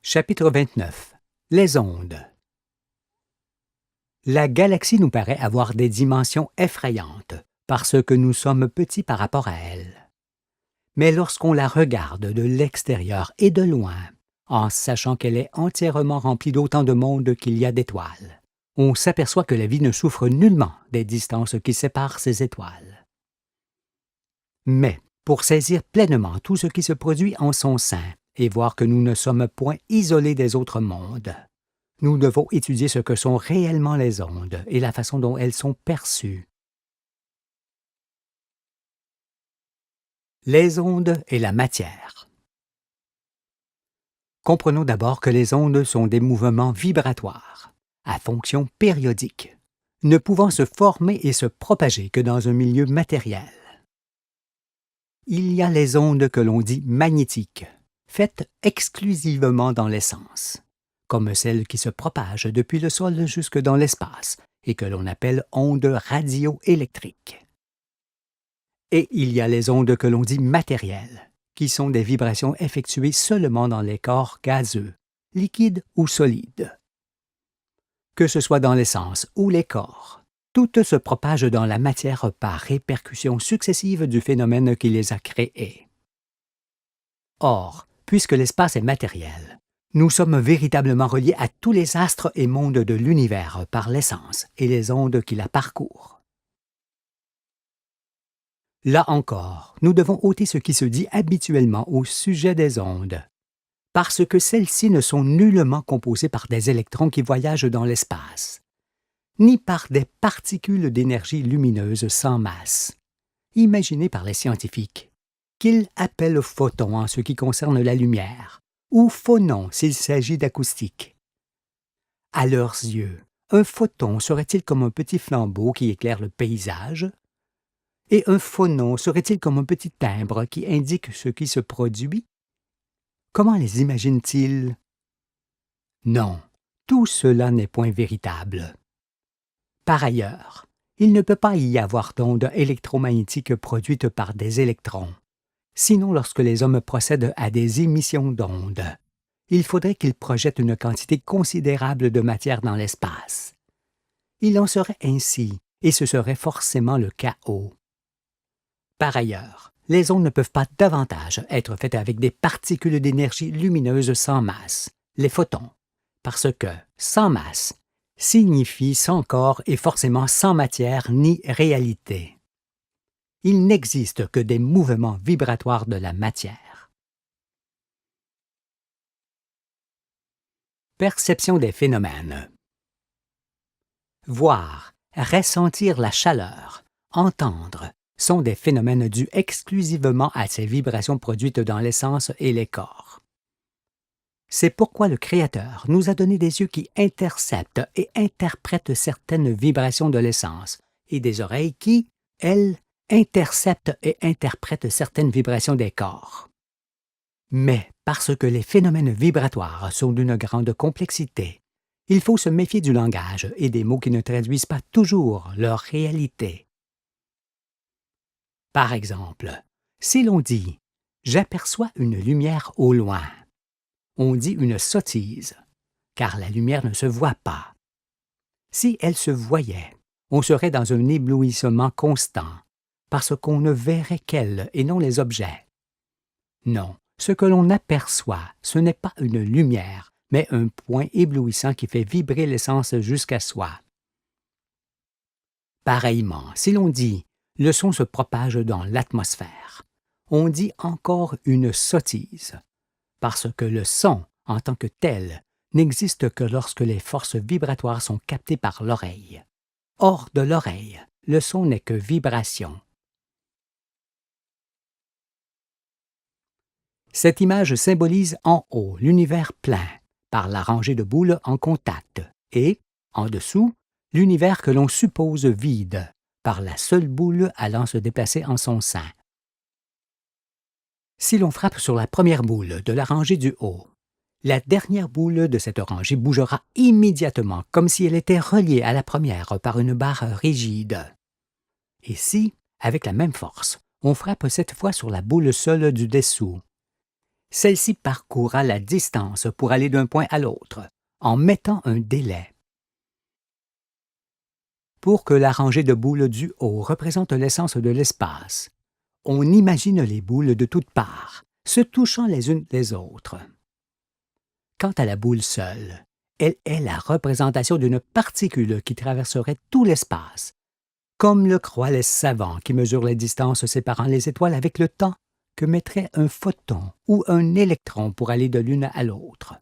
Chapitre 29. Les ondes. La galaxie nous paraît avoir des dimensions effrayantes parce que nous sommes petits par rapport à elle. Mais lorsqu'on la regarde de l'extérieur et de loin, en sachant qu'elle est entièrement remplie d'autant de mondes qu'il y a d'étoiles, on s'aperçoit que la vie ne souffre nullement des distances qui séparent ces étoiles. Mais pour saisir pleinement tout ce qui se produit en son sein et voir que nous ne sommes point isolés des autres mondes, nous devons étudier ce que sont réellement les ondes et la façon dont elles sont perçues. Les ondes et la matière. Comprenons d'abord que les ondes sont des mouvements vibratoires, à fonction périodique, ne pouvant se former et se propager que dans un milieu matériel. Il y a les ondes que l'on dit magnétiques, faites exclusivement dans l'essence, comme celles qui se propagent depuis le sol jusque dans l'espace et que l'on appelle ondes radioélectriques. Et il y a les ondes que l'on dit matérielles, qui sont des vibrations effectuées seulement dans les corps gazeux, liquides ou solides. Que ce soit dans l'essence ou les corps, toutes se propagent dans la matière par répercussions successives du phénomène qui les a créées. Or, puisque l'espace est matériel, nous sommes véritablement reliés à tous les astres et mondes de l'univers par l'essence et les ondes qui la parcourent. Là encore, nous devons ôter ce qui se dit habituellement au sujet des ondes, parce que celles-ci ne sont nullement composées par des électrons qui voyagent dans l'espace, ni par des particules d'énergie lumineuse sans masse, imaginées par les scientifiques, qu'ils appellent photons en ce qui concerne la lumière, ou phonons s'il s'agit d'acoustique. À leurs yeux, un photon serait-il comme un petit flambeau qui éclaire le paysage? Et un phonon serait-il comme un petit timbre qui indique ce qui se produit? Comment les imagine-t-il? Non, tout cela n'est point véritable. Par ailleurs, il ne peut pas y avoir d'ondes électromagnétiques produites par des électrons. Sinon, lorsque les hommes procèdent à des émissions d'ondes, il faudrait qu'ils projettent une quantité considérable de matière dans l'espace. Il en serait ainsi, et ce serait forcément le chaos. Par ailleurs, les ondes ne peuvent pas davantage être faites avec des particules d'énergie lumineuse sans masse, les photons, parce que sans masse signifie sans corps et forcément sans matière ni réalité. Il n'existe que des mouvements vibratoires de la matière. Perception des phénomènes. Voir, ressentir la chaleur, entendre, sont des phénomènes dus exclusivement à ces vibrations produites dans l'essence et les corps. C'est pourquoi le Créateur nous a donné des yeux qui interceptent et interprètent certaines vibrations de l'essence et des oreilles qui, elles, interceptent et interprètent certaines vibrations des corps. Mais parce que les phénomènes vibratoires sont d'une grande complexité, il faut se méfier du langage et des mots qui ne traduisent pas toujours leur réalité. Par exemple, si l'on dit « j'aperçois une lumière au loin », on dit une sottise, car la lumière ne se voit pas. Si elle se voyait, on serait dans un éblouissement constant, parce qu'on ne verrait qu'elle et non les objets. Non, ce que l'on aperçoit, ce n'est pas une lumière, mais un point éblouissant qui fait vibrer l'essence jusqu'à soi. Pareillement, si l'on dit « le son se propage dans l'atmosphère », on dit encore une sottise, parce que le son, en tant que tel, n'existe que lorsque les forces vibratoires sont captées par l'oreille. Hors de l'oreille, le son n'est que vibration. Cette image symbolise en haut l'univers plein, par la rangée de boules en contact, et, en dessous, l'univers que l'on suppose vide, par la seule boule allant se déplacer en son sein. Si l'on frappe sur la première boule de la rangée du haut, la dernière boule de cette rangée bougera immédiatement comme si elle était reliée à la première par une barre rigide. Et si, avec la même force, on frappe cette fois sur la boule seule du dessous, Celle-ci parcourra la distance pour aller d'un point à l'autre, en mettant un délai. Pour que la rangée de boules du haut représente l'essence de l'espace, on imagine les boules de toutes parts, se touchant les unes les autres. Quant à la boule seule, elle est la représentation d'une particule qui traverserait tout l'espace, comme le croient les savants qui mesurent les distances séparant les étoiles avec le temps que mettrait un photon ou un électron pour aller de l'une à l'autre.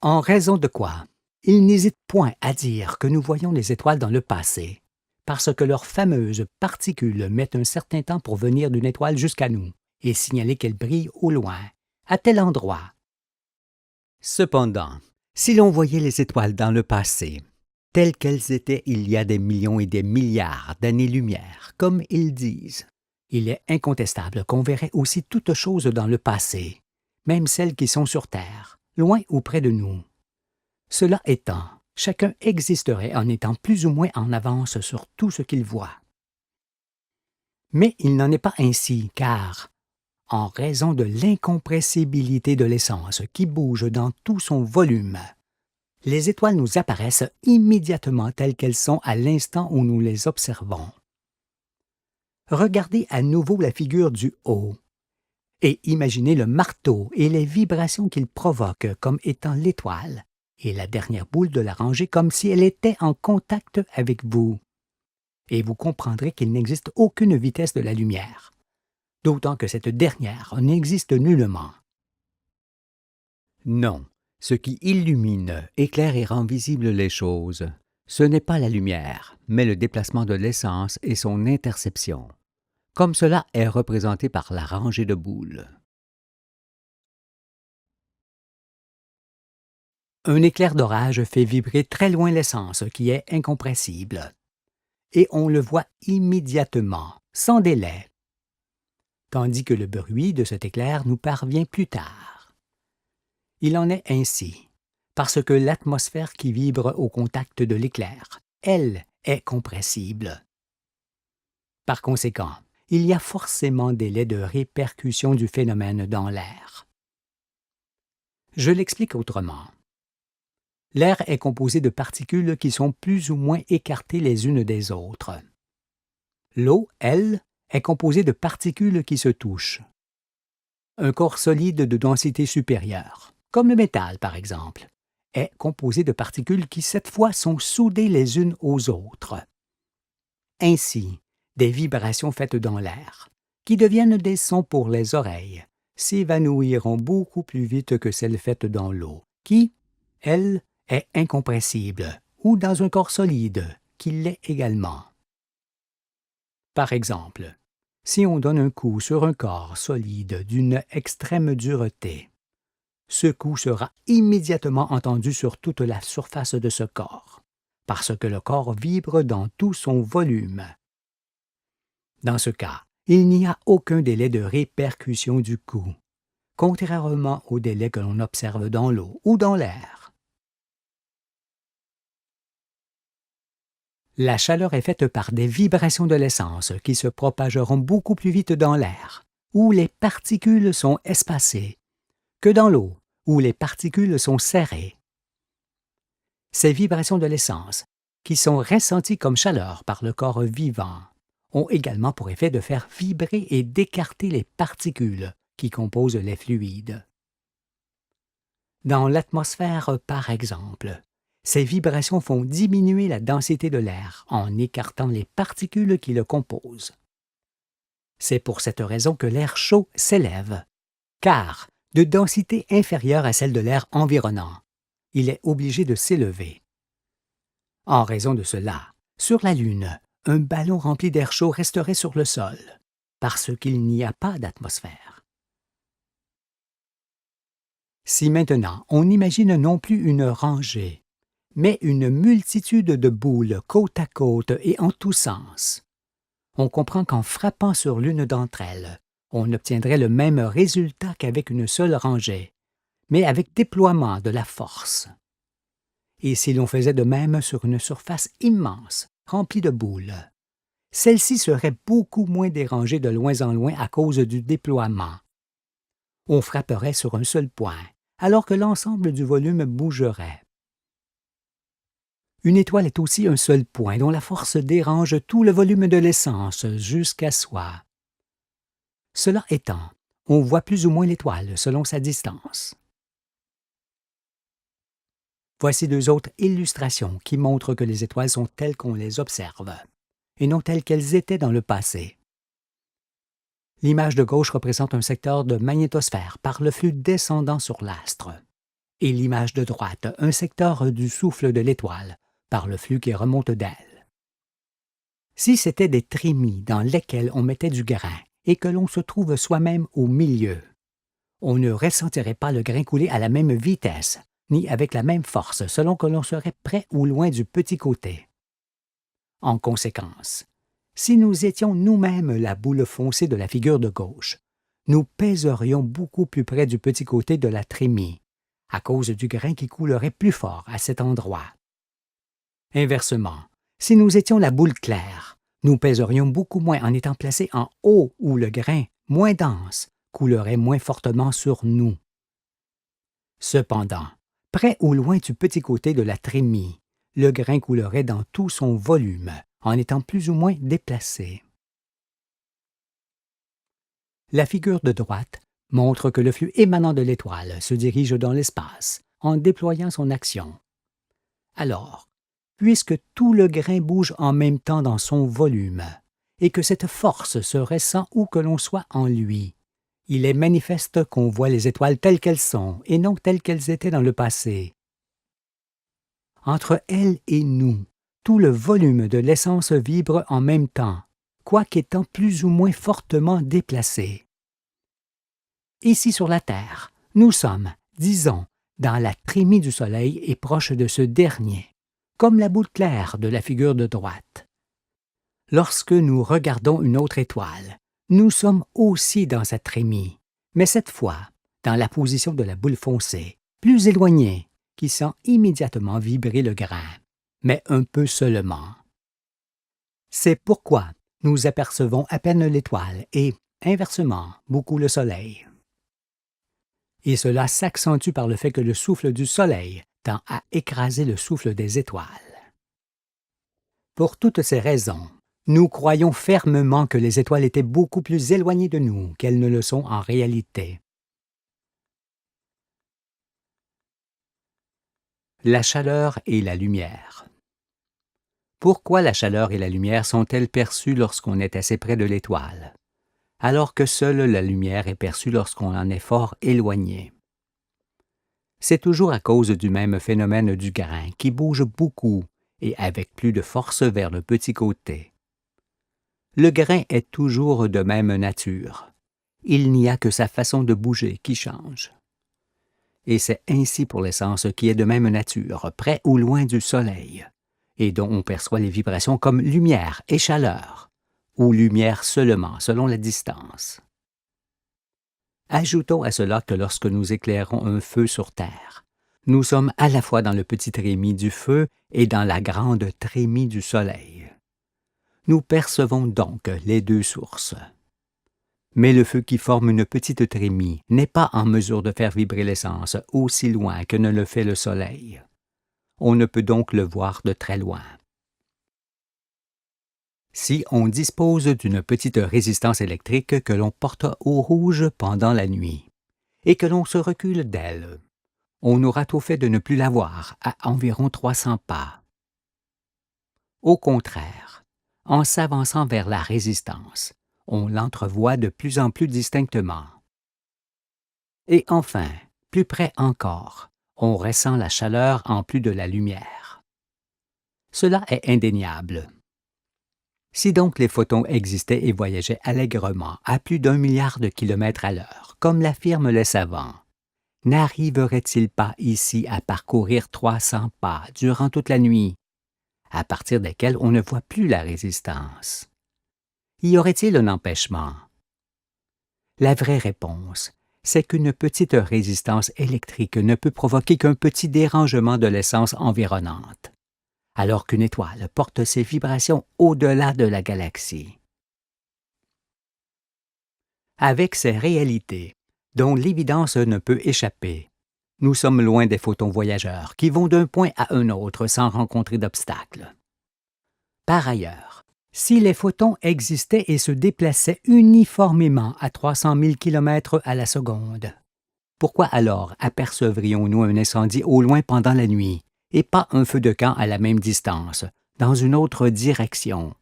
En raison de quoi, ils n'hésitent point à dire que nous voyons les étoiles dans le passé, parce que leurs fameuses particules mettent un certain temps pour venir d'une étoile jusqu'à nous et signaler qu'elle brille au loin, à tel endroit. Cependant, si l'on voyait les étoiles dans le passé, telles qu'elles étaient il y a des millions et des milliards d'années-lumière, comme ils disent, il est incontestable qu'on verrait aussi toutes choses dans le passé, même celles qui sont sur Terre, loin ou près de nous. Cela étant, chacun existerait en étant plus ou moins en avance sur tout ce qu'il voit. Mais il n'en est pas ainsi, car, en raison de l'incompressibilité de l'essence qui bouge dans tout son volume, les étoiles nous apparaissent immédiatement telles qu'elles sont à l'instant où nous les observons. Regardez à nouveau la figure du haut et imaginez le marteau et les vibrations qu'il provoque comme étant l'étoile et la dernière boule de la rangée comme si elle était en contact avec vous. Et vous comprendrez qu'il n'existe aucune vitesse de la lumière, d'autant que cette dernière n'existe nullement. Non, ce qui illumine, éclaire et rend visibles les choses, ce n'est pas la lumière, mais le déplacement de l'essence et son interception, comme cela est représenté par la rangée de boules. Un éclair d'orage fait vibrer très loin l'essence qui est incompressible, et on le voit immédiatement, sans délai, tandis que le bruit de cet éclair nous parvient plus tard. Il en est ainsi, parce que l'atmosphère qui vibre au contact de l'éclair, elle, est compressible. Par conséquent, il y a forcément délai de répercussion du phénomène dans l'air. Je l'explique autrement. L'air est composé de particules qui sont plus ou moins écartées les unes des autres. L'eau, elle, est composée de particules qui se touchent. Un corps solide de densité supérieure, comme le métal par exemple, est composé de particules qui cette fois sont soudées les unes aux autres. Ainsi, des vibrations faites dans l'air, qui deviennent des sons pour les oreilles, s'évanouiront beaucoup plus vite que celles faites dans l'eau, qui, elle, est incompressible, ou dans un corps solide, qui l'est également. Par exemple, si on donne un coup sur un corps solide d'une extrême dureté, ce coup sera immédiatement entendu sur toute la surface de ce corps, parce que le corps vibre dans tout son volume. Dans ce cas, il n'y a aucun délai de répercussion du coup, contrairement au délai que l'on observe dans l'eau ou dans l'air. La chaleur est faite par des vibrations de l'essence qui se propageront beaucoup plus vite dans l'air, où les particules sont espacées, que dans l'eau, où les particules sont serrées. Ces vibrations de l'essence, qui sont ressenties comme chaleur par le corps vivant, ont également pour effet de faire vibrer et d'écarter les particules qui composent les fluides. Dans l'atmosphère, par exemple, ces vibrations font diminuer la densité de l'air en écartant les particules qui le composent. C'est pour cette raison que l'air chaud s'élève, car, de densité inférieure à celle de l'air environnant, il est obligé de s'élever. En raison de cela, sur la Lune, un ballon rempli d'air chaud resterait sur le sol, parce qu'il n'y a pas d'atmosphère. Si maintenant on imagine non plus une rangée, mais une multitude de boules côte à côte et en tous sens, on comprend qu'en frappant sur l'une d'entre elles, on obtiendrait le même résultat qu'avec une seule rangée, mais avec déploiement de la force. Et si l'on faisait de même sur une surface immense, remplie de boules, celle-ci serait beaucoup moins dérangée de loin en loin à cause du déploiement, On frapperait sur un seul point, alors que l'ensemble du volume bougerait. Une étoile est aussi un seul point dont la force dérange tout le volume de l'essence jusqu'à soi. Cela étant, on voit plus ou moins l'étoile selon sa distance. Voici deux autres illustrations qui montrent que les étoiles sont telles qu'on les observe, et non telles qu'elles étaient dans le passé. L'image de gauche représente un secteur de magnétosphère par le flux descendant sur l'astre, et l'image de droite un secteur du souffle de l'étoile par le flux qui remonte d'elle. Si c'était des trémies dans lesquelles on mettait du grain et que l'on se trouve soi-même au milieu, on ne ressentirait pas le grain couler à la même vitesse, ni avec la même force selon que l'on serait près ou loin du petit côté. En conséquence, si nous étions nous-mêmes la boule foncée de la figure de gauche, nous pèserions beaucoup plus près du petit côté de la trémie, à cause du grain qui coulerait plus fort à cet endroit. Inversement, si nous étions la boule claire, nous pèserions beaucoup moins en étant placés en haut où le grain, moins dense, coulerait moins fortement sur nous. Cependant, près ou loin du petit côté de la trémie, le grain coulerait dans tout son volume, en étant plus ou moins déplacé. La figure de droite montre que le flux émanant de l'étoile se dirige dans l'espace, en déployant son action. Alors, puisque tout le grain bouge en même temps dans son volume, et que cette force se ressent où que l'on soit en lui, il est manifeste qu'on voit les étoiles telles qu'elles sont et non telles qu'elles étaient dans le passé. Entre elles et nous, tout le volume de l'essence vibre en même temps, quoique étant plus ou moins fortement déplacé. Ici sur la Terre, nous sommes, disons, dans la trémie du Soleil et proche de ce dernier, comme la boule claire de la figure de droite. Lorsque nous regardons une autre étoile, nous sommes aussi dans cette trémie, mais cette fois, dans la position de la boule foncée, plus éloignée, qui sent immédiatement vibrer le grain, mais un peu seulement. C'est pourquoi nous apercevons à peine l'étoile et, inversement, beaucoup le Soleil. Et cela s'accentue par le fait que le souffle du Soleil tend à écraser le souffle des étoiles. Pour toutes ces raisons, nous croyons fermement que les étoiles étaient beaucoup plus éloignées de nous qu'elles ne le sont en réalité. La chaleur et la lumière. Pourquoi la chaleur et la lumière sont-elles perçues lorsqu'on est assez près de l'étoile, alors que seule la lumière est perçue lorsqu'on en est fort éloigné? C'est toujours à cause du même phénomène du grain qui bouge beaucoup et avec plus de force vers le petit côté. Le grain est toujours de même nature. Il n'y a que sa façon de bouger qui change. Et c'est ainsi pour l'essence qui est de même nature, près ou loin du Soleil, et dont on perçoit les vibrations comme lumière et chaleur, ou lumière seulement selon la distance. Ajoutons à cela que lorsque nous éclairons un feu sur Terre, nous sommes à la fois dans le petit trémie du feu et dans la grande trémie du Soleil. Nous percevons donc les deux sources. Mais le feu qui forme une petite trémie n'est pas en mesure de faire vibrer l'essence aussi loin que ne le fait le Soleil. On ne peut donc le voir de très loin. Si on dispose d'une petite résistance électrique que l'on porte au rouge pendant la nuit, et que l'on se recule d'elle, on aura tôt fait de ne plus la voir à environ 300 pas. Au contraire, en s'avançant vers la résistance, on l'entrevoit de plus en plus distinctement. Et enfin, plus près encore, on ressent la chaleur en plus de la lumière. Cela est indéniable. Si donc les photons existaient et voyageaient allègrement à plus d'1 milliard de kilomètres à l'heure, comme l'affirment les savants, n'arriveraient-ils pas ici à parcourir 300 pas durant toute la nuit, à partir desquels on ne voit plus la résistance? Y aurait-il un empêchement? La vraie réponse, c'est qu'une petite résistance électrique ne peut provoquer qu'un petit dérangement de l'essence environnante, alors qu'une étoile porte ses vibrations au-delà de la galaxie. Avec ces réalités, dont l'évidence ne peut échapper. Nous sommes loin des photons voyageurs qui vont d'un point à un autre sans rencontrer d'obstacles. Par ailleurs, si les photons existaient et se déplaçaient uniformément à 300 000 km à la seconde, pourquoi alors apercevrions-nous un incendie au loin pendant la nuit et pas un feu de camp à la même distance, dans une autre direction?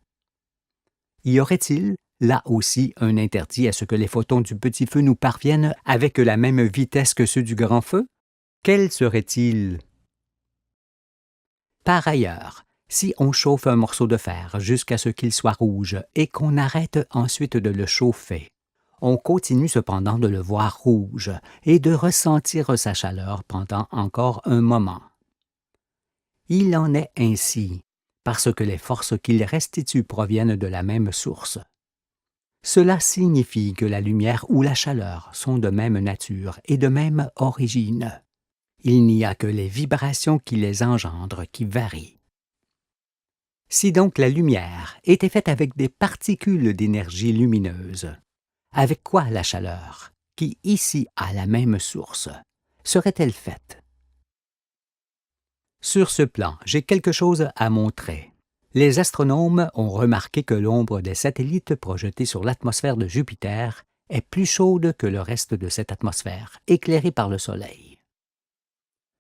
Y aurait-il, là aussi, un interdit à ce que les photons du petit feu nous parviennent avec la même vitesse que ceux du grand feu? Quel serait-il? Par ailleurs, si on chauffe un morceau de fer jusqu'à ce qu'il soit rouge et qu'on arrête ensuite de le chauffer, on continue cependant de le voir rouge et de ressentir sa chaleur pendant encore un moment. Il en est ainsi, parce que les forces qu'il restitue proviennent de la même source. Cela signifie que la lumière ou la chaleur sont de même nature et de même origine. Il n'y a que les vibrations qui les engendrent qui varient. Si donc la lumière était faite avec des particules d'énergie lumineuse, avec quoi la chaleur, qui ici a la même source, serait-elle faite? Sur ce plan, j'ai quelque chose à montrer. Les astronomes ont remarqué que l'ombre des satellites projetés sur l'atmosphère de Jupiter est plus chaude que le reste de cette atmosphère, éclairée par le Soleil.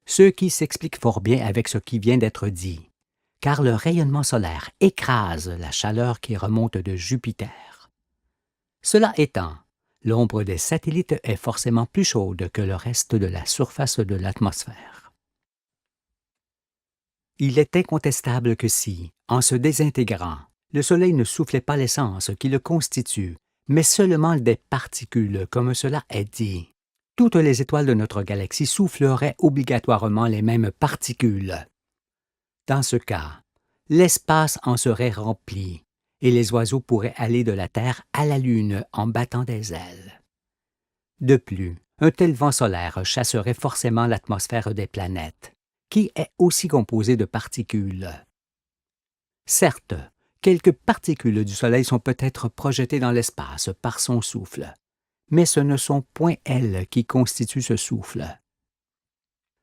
Ce qui s'explique fort bien avec ce qui vient d'être dit, car le rayonnement solaire écrase la chaleur qui remonte de Jupiter. Cela étant, l'ombre des satellites est forcément plus chaude que le reste de la surface de l'atmosphère. Il est incontestable que si, en se désintégrant, le Soleil ne soufflait pas l'essence qui le constitue, mais seulement des particules, comme cela est dit, toutes les étoiles de notre galaxie souffleraient obligatoirement les mêmes particules. Dans ce cas, l'espace en serait rempli, et les oiseaux pourraient aller de la Terre à la Lune en battant des ailes. De plus, un tel vent solaire chasserait forcément l'atmosphère des planètes, qui est aussi composée de particules. Certes, quelques particules du Soleil sont peut-être projetées dans l'espace par son souffle, mais ce ne sont point elles qui constituent ce souffle.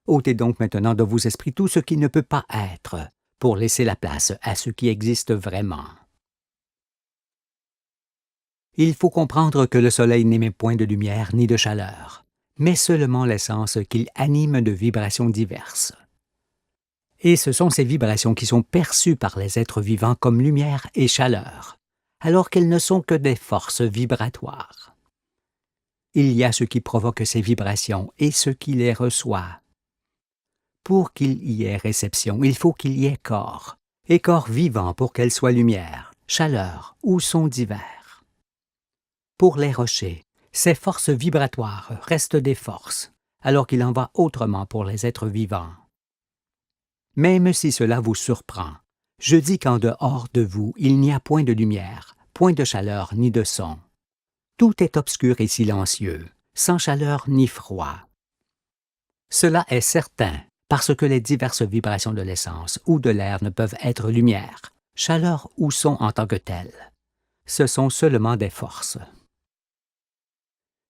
Ôtez donc maintenant de vos esprits tout ce qui ne peut pas être, pour laisser la place à ce qui existe vraiment. Il faut comprendre que le Soleil n'émet point de lumière ni de chaleur, mais seulement l'essence qu'il anime de vibrations diverses. Et ce sont ces vibrations qui sont perçues par les êtres vivants comme lumière et chaleur, alors qu'elles ne sont que des forces vibratoires. Il y a ce qui provoque ces vibrations et ce qui les reçoit. Pour qu'il y ait réception, il faut qu'il y ait corps, et corps vivant pour qu'elles soient lumière, chaleur ou son divers. Pour les rochers, ces forces vibratoires restent des forces, alors qu'il en va autrement pour les êtres vivants. Même si cela vous surprend, je dis qu'en dehors de vous, il n'y a point de lumière, point de chaleur ni de son. Tout est obscur et silencieux, sans chaleur ni froid. Cela est certain, parce que les diverses vibrations de l'essence ou de l'air ne peuvent être lumière, chaleur ou son en tant que telles. Ce sont seulement des forces.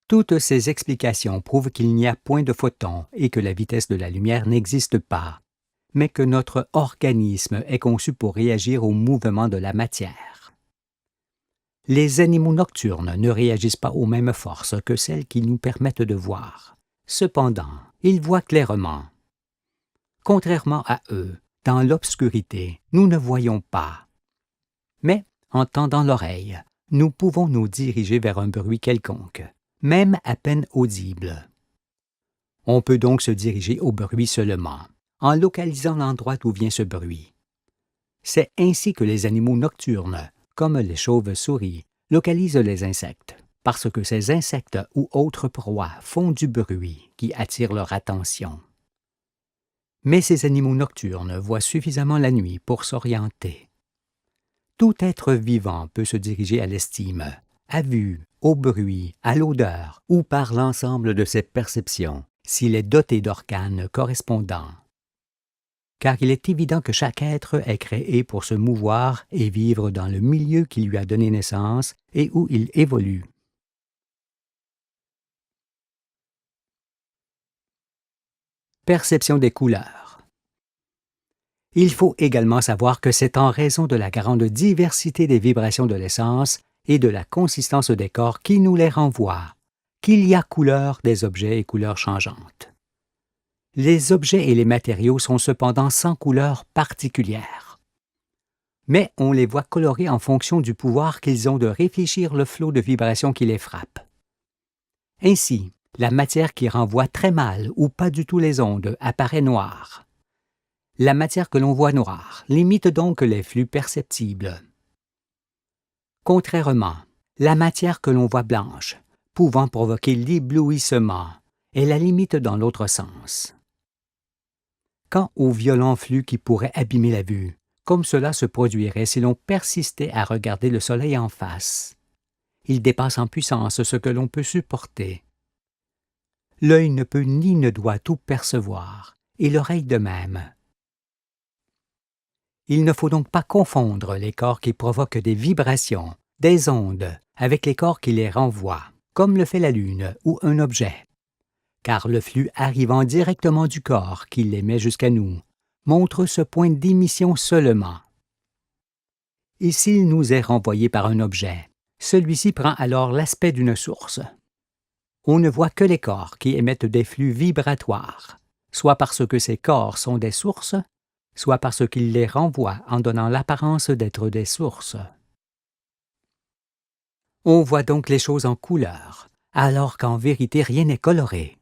Toutes ces explications prouvent qu'il n'y a point de photons et que la vitesse de la lumière n'existe pas, mais que notre organisme est conçu pour réagir au mouvement de la matière. Les animaux nocturnes ne réagissent pas aux mêmes forces que celles qui nous permettent de voir. Cependant, ils voient clairement. Contrairement à eux, dans l'obscurité, nous ne voyons pas. Mais, en tendant l'oreille, nous pouvons nous diriger vers un bruit quelconque, même à peine audible. On peut donc se diriger au bruit seulement, en localisant l'endroit d'où vient ce bruit. C'est ainsi que les animaux nocturnes, comme les chauves-souris, localisent les insectes, parce que ces insectes ou autres proies font du bruit qui attire leur attention. Mais ces animaux nocturnes voient suffisamment la nuit pour s'orienter. Tout être vivant peut se diriger à l'estime, à vue, au bruit, à l'odeur ou par l'ensemble de ses perceptions, s'il est doté d'organes correspondants. Car il est évident que chaque être est créé pour se mouvoir et vivre dans le milieu qui lui a donné naissance et où il évolue. perception des couleurs. Il faut également savoir que c'est en raison de la grande diversité des vibrations de l'essence et de la consistance des corps qui nous les renvoie, qu'il y a couleur des objets et couleurs changeantes. Les objets et les matériaux sont cependant sans couleur particulière. Mais on les voit colorés en fonction du pouvoir qu'ils ont de réfléchir le flot de vibrations qui les frappe. Ainsi, la matière qui renvoie très mal ou pas du tout les ondes apparaît noire. La matière que l'on voit noire limite donc les flux perceptibles. Contrairement, la matière que l'on voit blanche, pouvant provoquer l'éblouissement, est la limite dans l'autre sens. Quant aux violents flux qui pourraient abîmer la vue, comme cela se produirait si l'on persistait à regarder le soleil en face, ils dépassent en puissance ce que l'on peut supporter. L'œil ne peut ni ne doit tout percevoir, et l'oreille de même. Il ne faut donc pas confondre les corps qui provoquent des vibrations, des ondes, avec les corps qui les renvoient, comme le fait la Lune ou un objet. Car le flux arrivant directement du corps qui l'émet jusqu'à nous montre ce point d'émission seulement. Et s'il nous est renvoyé par un objet, celui-ci prend alors l'aspect d'une source. On ne voit que les corps qui émettent des flux vibratoires, soit parce que ces corps sont des sources, soit parce qu'ils les renvoient en donnant l'apparence d'être des sources. On voit donc les choses en couleur, alors qu'en vérité rien n'est coloré.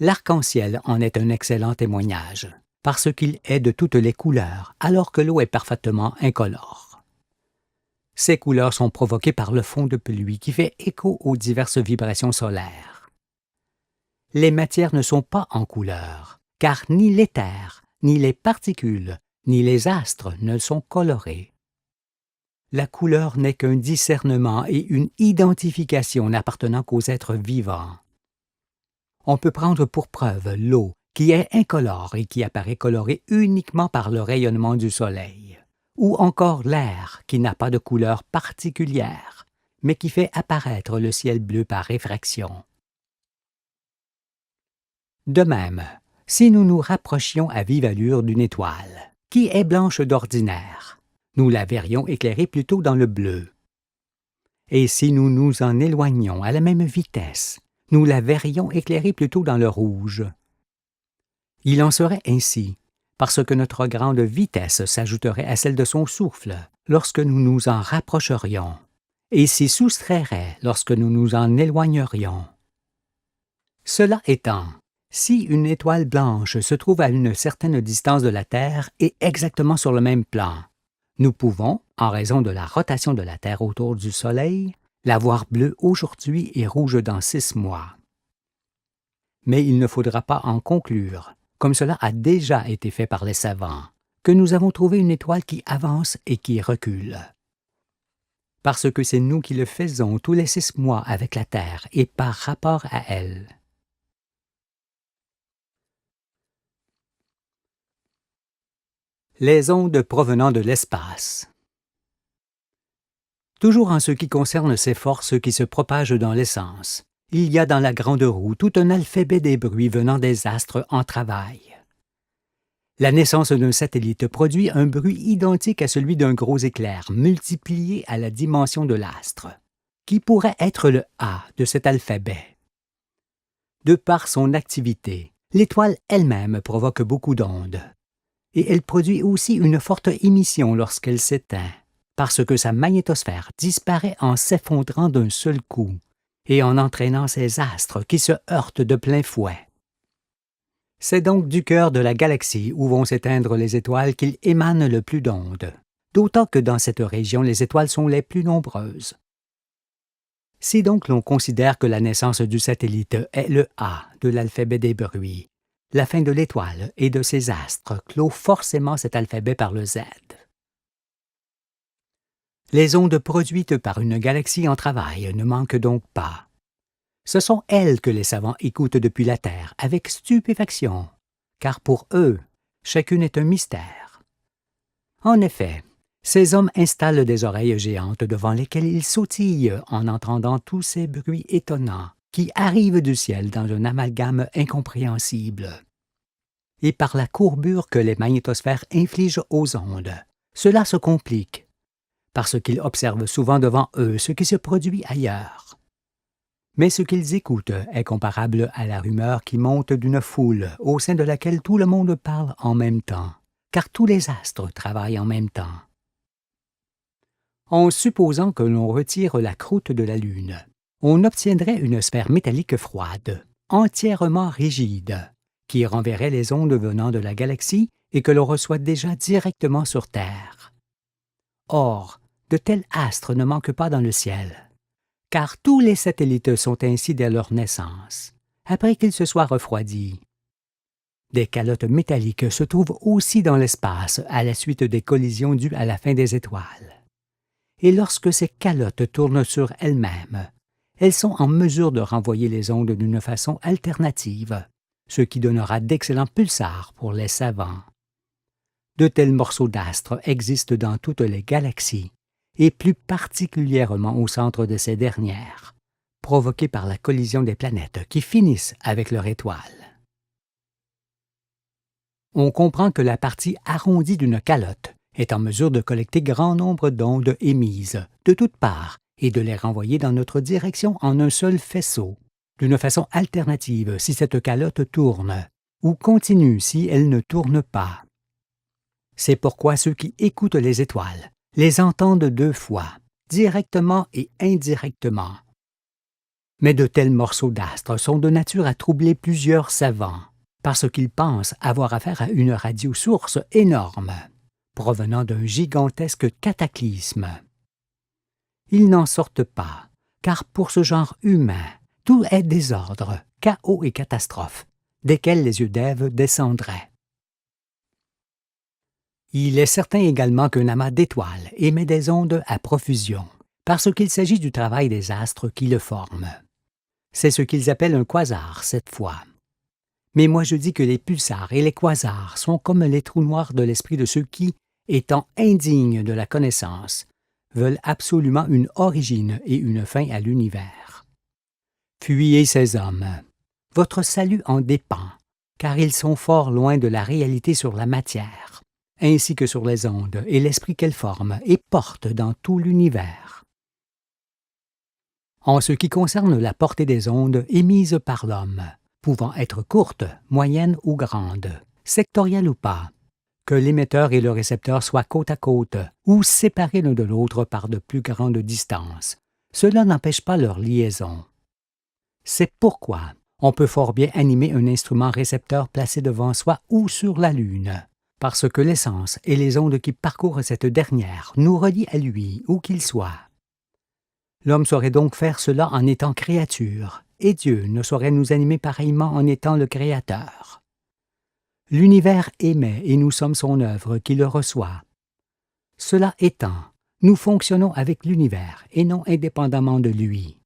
L'arc-en-ciel en est un excellent témoignage, parce qu'il est de toutes les couleurs, alors que l'eau est parfaitement incolore. Ces couleurs sont provoquées par le fond de pluie qui fait écho aux diverses vibrations solaires. Les matières ne sont pas en couleur, car ni l'éther, ni les particules, ni les astres ne sont colorés. La couleur n'est qu'un discernement et une identification n'appartenant qu'aux êtres vivants. On peut prendre pour preuve l'eau, qui est incolore et qui apparaît colorée uniquement par le rayonnement du soleil, ou encore l'air, qui n'a pas de couleur particulière, mais qui fait apparaître le ciel bleu par réfraction. De même, si nous nous rapprochions à vive allure d'une étoile, qui est blanche d'ordinaire, nous la verrions éclairée plutôt dans le bleu. Et si nous nous en éloignions à la même vitesse, nous la verrions éclairée plutôt dans le rouge. Il en serait ainsi, parce que notre grande vitesse s'ajouterait à celle de son souffle lorsque nous nous en rapprocherions, et s'y soustrairait lorsque nous nous en éloignerions. Cela étant, si une étoile blanche se trouve à une certaine distance de la Terre et exactement sur le même plan, nous pouvons, en raison de la rotation de la Terre autour du Soleil, la voir bleue aujourd'hui et rouge dans 6 mois. Mais il ne faudra pas en conclure, comme cela a déjà été fait par les savants, que nous avons trouvé une étoile qui avance et qui recule. Parce que c'est nous qui le faisons tous les 6 mois avec la Terre et par rapport à elle. Les ondes provenant de l'espace. Toujours en ce qui concerne ces forces qui se propagent dans l'essence, il y a dans la grande roue tout un alphabet des bruits venant des astres en travail. La naissance d'un satellite produit un bruit identique à celui d'un gros éclair multiplié à la dimension de l'astre, qui pourrait être le A de cet alphabet. De par son activité, l'étoile elle-même provoque beaucoup d'ondes. Et elle produit aussi une forte émission lorsqu'elle s'éteint, parce que sa magnétosphère disparaît en s'effondrant d'un seul coup et en entraînant ses astres qui se heurtent de plein fouet. C'est donc du cœur de la galaxie où vont s'éteindre les étoiles qu'il émane le plus d'ondes, d'autant que dans cette région les étoiles sont les plus nombreuses. Si donc l'on considère que la naissance du satellite est le A de l'alphabet des bruits, la fin de l'étoile et de ses astres clôt forcément cet alphabet par le Z. Les ondes produites par une galaxie en travail ne manquent donc pas. Ce sont elles que les savants écoutent depuis la Terre avec stupéfaction, car pour eux, chacune est un mystère. En effet, ces hommes installent des oreilles géantes devant lesquelles ils sautillent en entendant tous ces bruits étonnants qui arrivent du ciel dans un amalgame incompréhensible. et par la courbure que les magnétosphères infligent aux ondes. Cela se complique, parce qu'ils observent souvent devant eux ce qui se produit ailleurs. Mais ce qu'ils écoutent est comparable à la rumeur qui monte d'une foule au sein de laquelle tout le monde parle en même temps, car tous les astres travaillent en même temps. En supposant que l'on retire la croûte de la Lune, on obtiendrait une sphère métallique froide, entièrement rigide, qui renverrait les ondes venant de la galaxie et que l'on reçoit déjà directement sur Terre. Or, de tels astres ne manquent pas dans le ciel, car tous les satellites sont ainsi dès leur naissance, après qu'ils se soient refroidis. Des calottes métalliques se trouvent aussi dans l'espace à la suite des collisions dues à la fin des étoiles. Et lorsque ces calottes tournent sur elles-mêmes, elles sont en mesure de renvoyer les ondes d'une façon alternative, ce qui donnera d'excellents pulsars pour les savants. De tels morceaux d'astres existent dans toutes les galaxies, et plus particulièrement au centre de ces dernières, provoqués par la collision des planètes qui finissent avec leur étoile. On comprend que la partie arrondie d'une calotte est en mesure de collecter grand nombre d'ondes émises de toutes parts et de les renvoyer dans notre direction en un seul faisceau, d'une façon alternative si cette calotte tourne, ou continue si elle ne tourne pas. C'est pourquoi ceux qui écoutent les étoiles les entendent deux fois, directement et indirectement. Mais de tels morceaux d'astres sont de nature à troubler plusieurs savants, parce qu'ils pensent avoir affaire à une radiosource énorme, provenant d'un gigantesque cataclysme. Ils n'en sortent pas, car pour ce genre humain, tout est désordre, chaos et catastrophe, desquels les yeux d'Ève descendraient. Il est certain également qu'un amas d'étoiles émet des ondes à profusion, parce qu'il s'agit du travail des astres qui le forment. C'est ce qu'ils appellent un quasar cette fois. Mais moi je dis que les pulsars et les quasars sont comme les trous noirs de l'esprit de ceux qui, étant indignes de la connaissance, veulent absolument une origine et une fin à l'univers. Fuyez ces hommes. Votre salut en dépend, car ils sont fort loin de la réalité sur la matière, ainsi que sur les ondes et l'esprit qu'elles forment et portent dans tout l'univers. En ce qui concerne la portée des ondes émises par l'homme, pouvant être courtes, moyennes ou grandes, sectorielles ou pas, que l'émetteur et le récepteur soient côte à côte ou séparés l'un de l'autre par de plus grandes distances, cela n'empêche pas leur liaison. C'est pourquoi on peut fort bien animer un instrument récepteur placé devant soi ou sur la Lune, parce que l'essence et les ondes qui parcourent cette dernière nous relient à lui, où qu'il soit. L'homme saurait donc faire cela en étant créature, et Dieu ne saurait nous animer pareillement en étant le Créateur. L'univers émet et nous sommes son œuvre qui le reçoit. Cela étant, nous fonctionnons avec l'univers et non indépendamment de lui.